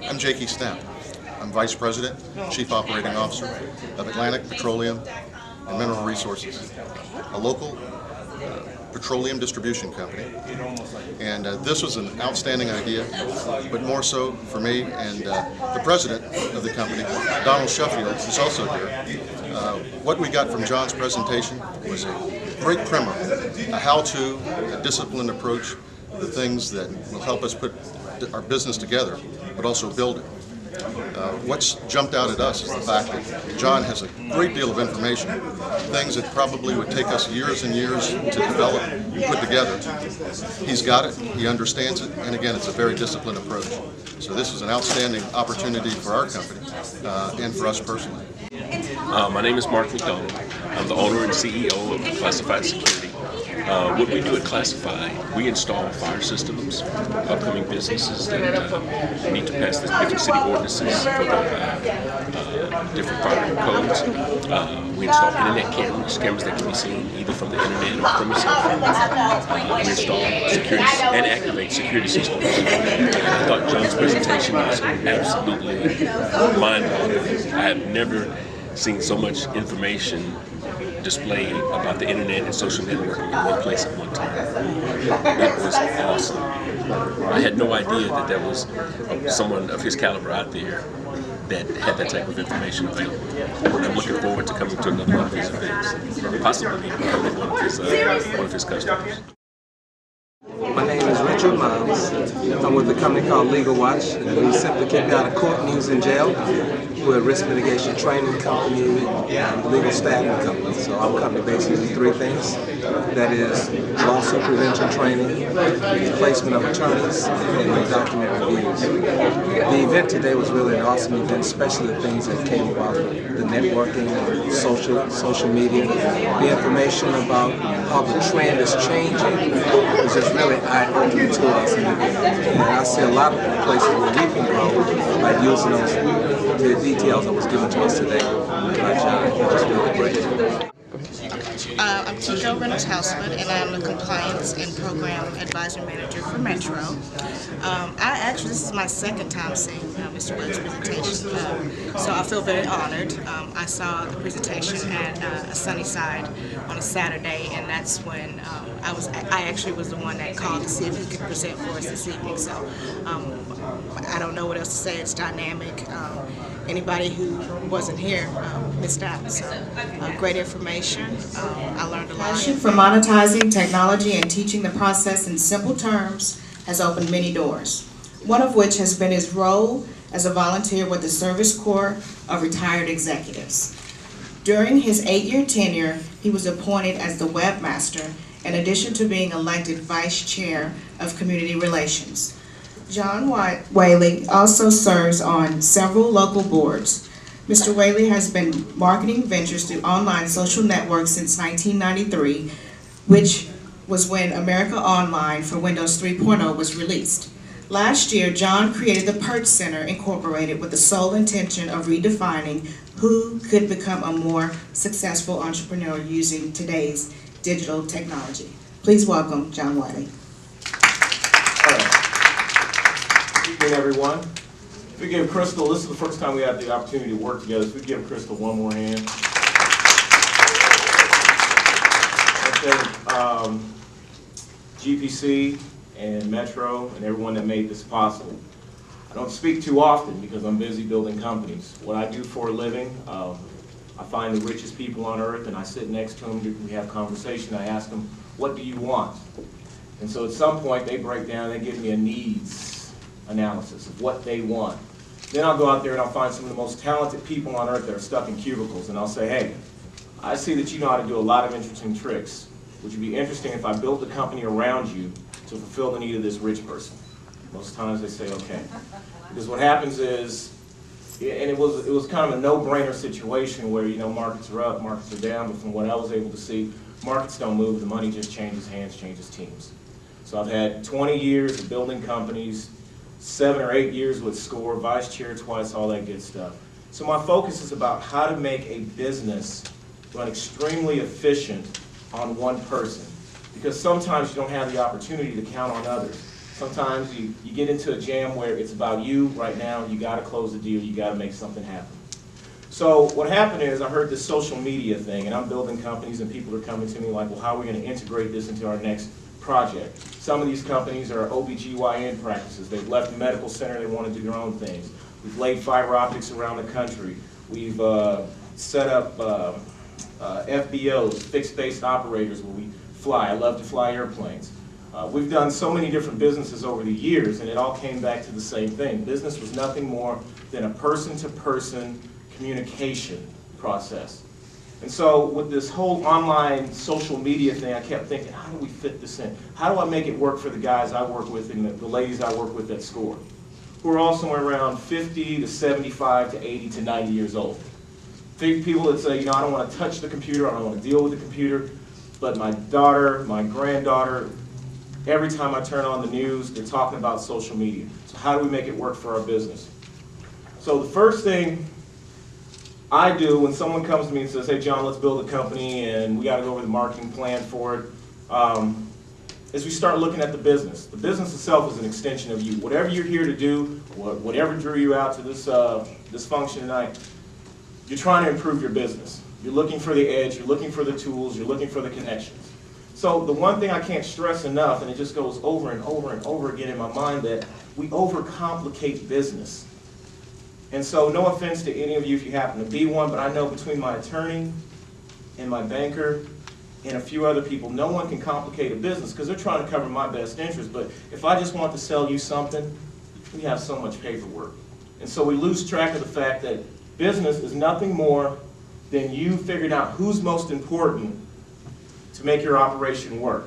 I'm Jakey Snap. I'm Vice President, Chief Operating Officer of Atlantic Petroleum and Mineral Resources, a local petroleum distribution company. And this was an outstanding idea, but more so for me and the president of the company, Donald Sheffield, who's also here. What we got from John's presentation was a great primer, a how-to, a disciplined approach, the things that will help us put our business together, but also build it. What's jumped out at us is the fact that John has a great deal of information, things that probably would take us years and years to develop and put together. He's got it, he understands it, and again, it's a very disciplined approach. So this is an outstanding opportunity for our company and for us personally. My name is Mark McDonald. I'm the owner and CEO of Classified Security. What we do at Classified, we install fire systems, upcoming businesses that need to pass the different city ordinances for the different fire codes. We install internet cameras that can be seen either from the internet or from a cell phone. We install security and activate security systems. I thought John's presentation was absolutely mind-blowing. I have never seen so much information displayed about the internet and social networking in one place at one time. It was awesome. I had no idea that there was someone of his caliber out there that had that type of information available. And I'm looking forward to coming to another one of his events, possibly becoming one of his customers. My name is Richard Miles. I'm with a company called Legal Watch, and we simply keep out of court and use in jail. We're a risk mitigation training company and legal staffing company. So our company basically does three things. That is lawsuit prevention training, placement of attorneys, and document reviews. The event today was really an awesome event, especially the things that came about the networking, social media, the information about how the trend is changing is just really eye-opening to us. And I see a lot of places where we can go by using the details that was given to us today by John. Just really great. I'm Chico Reynolds-Housewood, and I'm the Compliance and Program Advisor Manager for Metro. This is my second time seeing Mr. Webb's presentation, so I feel very honored. I saw the presentation at Sunnyside on a Saturday, and that's when I actually was the one that called to see if he could present for us this evening. So I don't know what else to say. It's dynamic. Anybody who wasn't here missed out. So great information. I learned a lot. Passion for monetizing technology and teaching the process in simple terms has opened many doors, one of which has been his role as a volunteer with the Service Corps of Retired Executives. During his 8-year tenure, he was appointed as the webmaster in addition to being elected Vice Chair of Community Relations. John Whaley also serves on several local boards. Mr. Whaley has been marketing ventures through online social networks since 1993, which was when America Online for Windows 3.0 was released. Last year, John created the pertcenter Incorporated with the sole intention of redefining who could become a more successful entrepreneur using today's digital technology. Please welcome John Whaley. Good evening, everyone. If we give Crystal, this is the first time we had the opportunity to work together, so we give Crystal one more hand. I thank GPC and Metro and everyone that made this possible. I don't speak too often because I'm busy building companies. What I do for a living, I find the richest people on earth and I sit next to them, we have conversation, I ask them, what do you want? And so at some point they break down, they give me a needs analysis of what they want. Then I'll go out there and I'll find some of the most talented people on earth that are stuck in cubicles, and I'll say, hey, I see that you know how to do a lot of interesting tricks. Would you be interesting if I built a company around you to fulfill the need of this rich person? Most times they say, okay. Because what happens is, and it was kind of a no-brainer situation where, you know, markets are up, markets are down, but from what I was able to see, markets don't move, the money just changes hands, changes teams. So I've had 20 years of building companies, 7 or 8 years with SCORE, vice chair twice, all that good stuff. So my focus is about how to make a business run extremely efficient on one person. Because sometimes you don't have the opportunity to count on others. Sometimes you get into a jam where it's about you right now, you got to close the deal, you got to make something happen. So what happened is I heard this social media thing, and I'm building companies and people are coming to me like, well, how are we going to integrate this into our next project? Some of these companies are OBGYN practices. They've left the medical center, they want to do their own things. We've laid fiber optics around the country. We've set up FBOs, fixed-based operators, where we fly. I love to fly airplanes. We've done so many different businesses over the years, and it all came back to the same thing. Business was nothing more than a person-to-person communication process. And so with this whole online social media thing, I kept thinking, how do we fit this in? How do I make it work for the guys I work with and the ladies I work with at SCORE, who are all somewhere around 50 to 75 to 80 to 90 years old? People that say, you know, I don't want to touch the computer, I don't want to deal with the computer, but my daughter, my granddaughter, every time I turn on the news, they're talking about social media. So how do we make it work for our business? So the first thing I do when someone comes to me and says, hey John, let's build a company and we got to go over the marketing plan for it, is we start looking at the business. The business itself is an extension of you. Whatever you're here to do, whatever drew you out to this function tonight, you're trying to improve your business. You're looking for the edge, you're looking for the tools, you're looking for the connections. So the one thing I can't stress enough, and it just goes over and over and over again in my mind, that we overcomplicate business. And so no offense to any of you if you happen to be one, but I know between my attorney and my banker and a few other people, no one can complicate a business because they're trying to cover my best interest. But if I just want to sell you something, we have so much paperwork. And so we lose track of the fact that business is nothing more than you figuring out who's most important to make your operation work.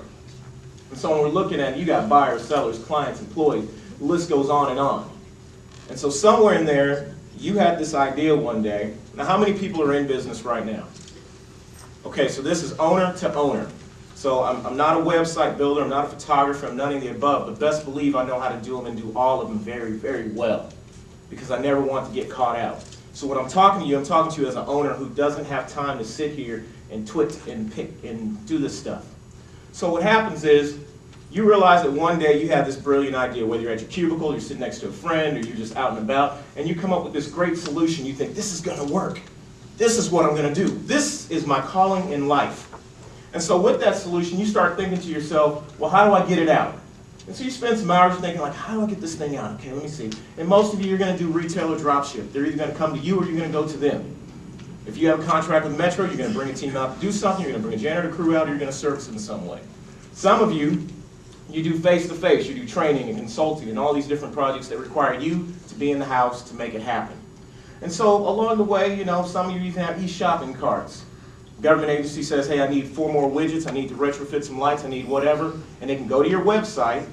And so when we're looking at it, you got buyers, sellers, clients, employees, the list goes on and on. And so somewhere in there, you had this idea one day. Now, how many people are in business right now? Okay, so this is owner to owner. So I'm not a website builder, I'm not a photographer, I'm none of the above, but best believe I know how to do them and do all of them very, very well, because I never want to get caught out. So when I'm talking to you as an owner who doesn't have time to sit here and twit and pick and do this stuff. So what happens is, you realize that one day you have this brilliant idea, whether you're at your cubicle, you're sitting next to a friend, or you're just out and about, and you come up with this great solution. You think, this is going to work. This is what I'm going to do. This is my calling in life. And so with that solution, you start thinking to yourself, well, how do I get it out? And so you spend some hours thinking, like, how do I get this thing out? Okay, let me see. And most of you are going to do retail or drop ship. They're either going to come to you or you're going to go to them. If you have a contract with Metro, you're going to bring a team out to do something, you're going to bring a janitor crew out, or you're going to service it in some way. Some of you, you do face-to-face, you do training and consulting and all these different projects that require you to be in the house to make it happen. And so along the way, you know, some of you even have e-shopping carts. Government agency says, hey, I need 4 more widgets, I need to retrofit some lights, I need whatever, and they can go to your website,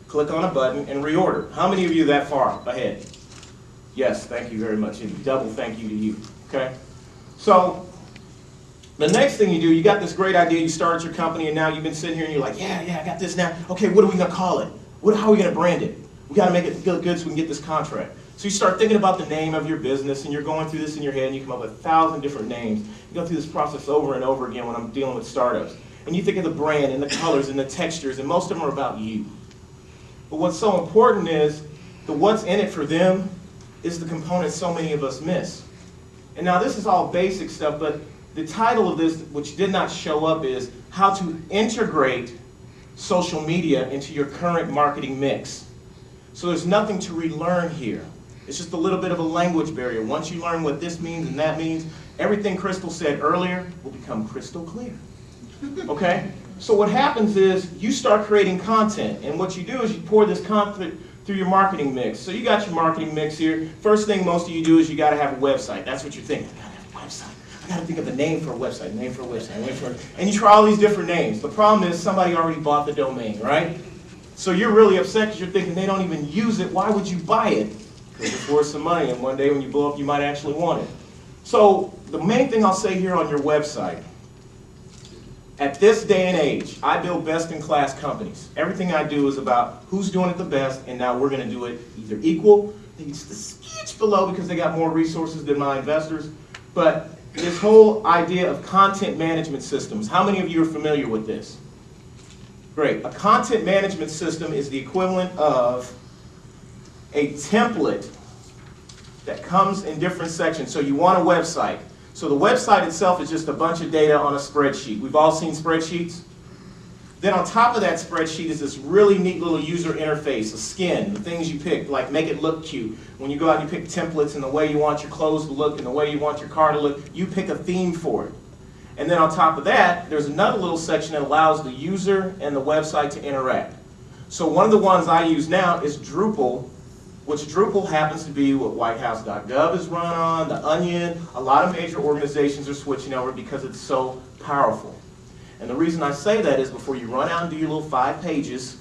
click on a button, and reorder. How many of you are that far ahead? Yes, thank you very much, and double thank you to you, okay? So, the next thing you do, you got this great idea, you started your company, and now you've been sitting here and you're like, yeah, I got this now. Okay, what are we going to call it? How are we going to brand it? We got to make it feel good so we can get this contract. So you start thinking about the name of your business, and you're going through this in your head, and you come up with 1,000 different names. You go through this process over and over again when I'm dealing with startups. And you think of the brand, and the colors, and the textures, and most of them are about you. But what's so important is, the what's in it for them is the component so many of us miss. And now this is all basic stuff, but the title of this, which did not show up, is how to integrate social media into your current marketing mix. So there's nothing to relearn here. It's just a little bit of a language barrier. Once you learn what this means and that means, everything Crystal said earlier will become crystal clear. Okay? So what happens is you start creating content, and what you do is you pour this content through your marketing mix. So you got your marketing mix here. First thing most of you do is you got to have a website. That's what you're thinking. I got to have a website. I got to think of a name for a website, and you try all these different names. The problem is somebody already bought the domain, right? So you're really upset because you're thinking they don't even use it. Why would you buy it? Because it's worth some money, and one day when you blow up, you might actually want it. So the main thing I'll say here on your website, at this day and age, I build best-in-class companies. Everything I do is about who's doing it the best, and now we're going to do it either equal, maybe just a smidge below because they got more resources than my investors, but this whole idea of content management systems, how many of you are familiar with this? Great. A content management system is the equivalent of a template that comes in different sections. So you want a website. So the website itself is just a bunch of data on a spreadsheet. We've all seen spreadsheets. Then on top of that spreadsheet is this really neat little user interface, a skin, the things you pick, like make it look cute. When you go out and you pick templates and the way you want your clothes to look and the way you want your car to look, you pick a theme for it. And then on top of that, there's another little section that allows the user and the website to interact. So one of the ones I use now is Drupal, which Drupal happens to be what whitehouse.gov is run on, The Onion. A lot of major organizations are switching over because it's so powerful. And the reason I say that is before you run out and do your little 5 pages,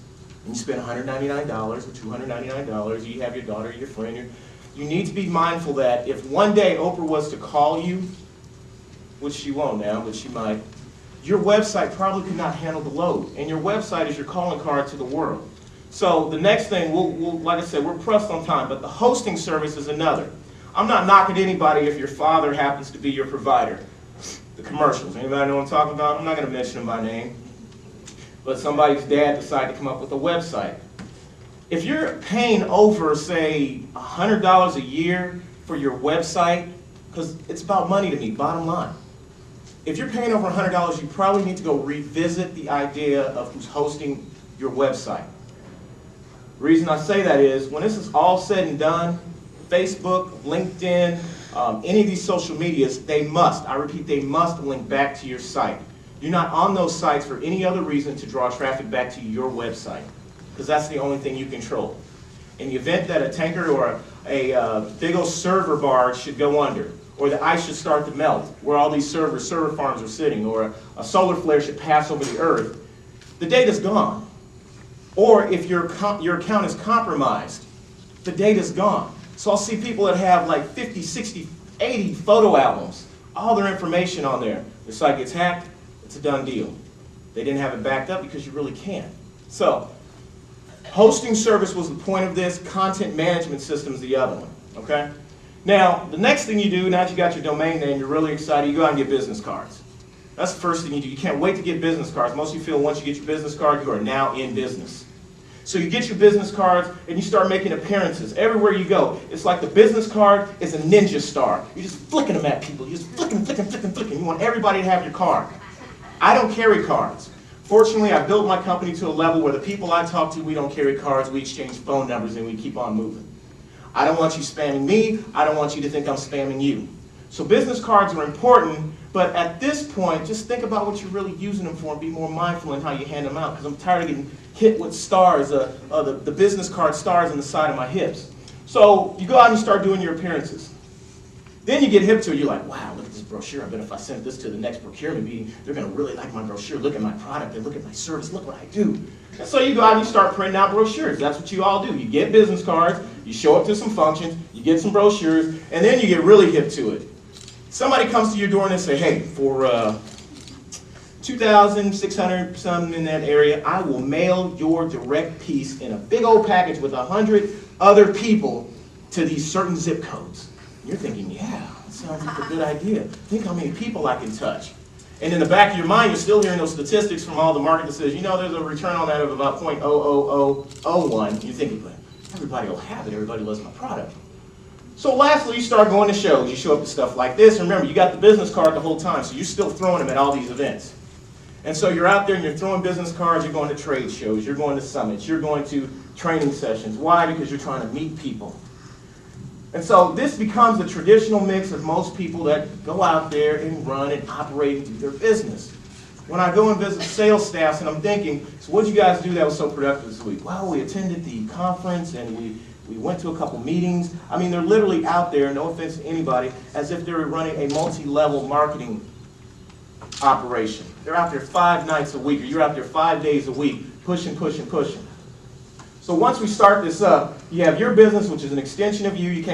and you spend $199 or $299, you have your daughter, your friend, you need to be mindful that if one day Oprah was to call you, which she won't now, but she might, your website probably could not handle the load. And your website is your calling card to the world. So the next thing, we'll like I said, we're pressed on time, but the hosting service is another. I'm not knocking anybody if your father happens to be your provider. The commercials, anybody know what I'm talking about? I'm not going to mention them by name. But somebody's dad decided to come up with a website. If you're paying over, say, $100 a year for your website, because it's about money to me, bottom line. If you're paying over $100, you probably need to go revisit the idea of who's hosting your website. The reason I say that is, when this is all said and done, Facebook, LinkedIn, any of these social medias, they must, I repeat, they must link back to your site. You're not on those sites for any other reason to draw traffic back to your website, because that's the only thing you control. In the event that a tanker or a big old server barge should go under, or the ice should start to melt, where all these server farms are sitting, or a solar flare should pass over the earth, the data's gone. Or if your account is compromised, the data's gone. So I'll see people that have like 50, 60, 80 photo albums, all their information on there. Their site gets hacked, it's a done deal. They didn't have it backed up because you really can't. So, hosting service was the point of this, content management system is the other one, okay? Now, the next thing you do, now that you got your domain name, you're really excited, you go out and get business cards. That's the first thing you do. You can't wait to get business cards. Most of you feel once you get your business card, you are now in business. So you get your business cards and you start making appearances. Everywhere you go, it's like the business card is a ninja star. You're just flicking them at people. You're just flicking. You want everybody to have your card. I don't carry cards. Fortunately, I built my company to a level where the people I talk to, we don't carry cards, we exchange phone numbers and we keep on moving. I don't want you spamming me. I don't want you to think I'm spamming you. So business cards are important, but at this point, just think about what you're really using them for and be more mindful in how you hand them out, because I'm tired of getting hit with stars, the business card stars on the side of my hips. So you go out and you start doing your appearances. Then you get hip to it, you're like, wow, look at this brochure. I bet if I send this to the next procurement meeting, they're going to really like my brochure. Look at my product, and look at my service, look what I do. And so you go out and you start printing out brochures. That's what you all do. You get business cards, you show up to some functions, you get some brochures, and then you get really hip to it. Somebody comes to your door and they say, hey, for $2,600 something in that area, I will mail your direct piece in a big old package with 100 other people to these certain zip codes. You're thinking, yeah, that sounds like a good idea. Think how many people I can touch. And in the back of your mind, you're still hearing those statistics from all the market that says, you know, there's a return on that of about 0.00001. You're thinking, but everybody will have it. Everybody loves my product. So lastly, you start going to shows. You show up to stuff like this. Remember, you got the business card the whole time, so you're still throwing them at all these events. And so you're out there and you're throwing business cards. You're going to trade shows. You're going to summits. You're going to training sessions. Why? Because you're trying to meet people. And so this becomes a traditional mix of most people that go out there and run and operate and do their business. When I go and visit sales staffs and I'm thinking, so what did you guys do that was so productive this week? Well, we attended the conference and we went to a couple meetings. I mean, they're literally out there, no offense to anybody, as if they were running a multi-level marketing operation. They're out there 5 nights a week, or you're out there 5 days a week, pushing. So once we start this up, you have your business, which is an extension of you. You can't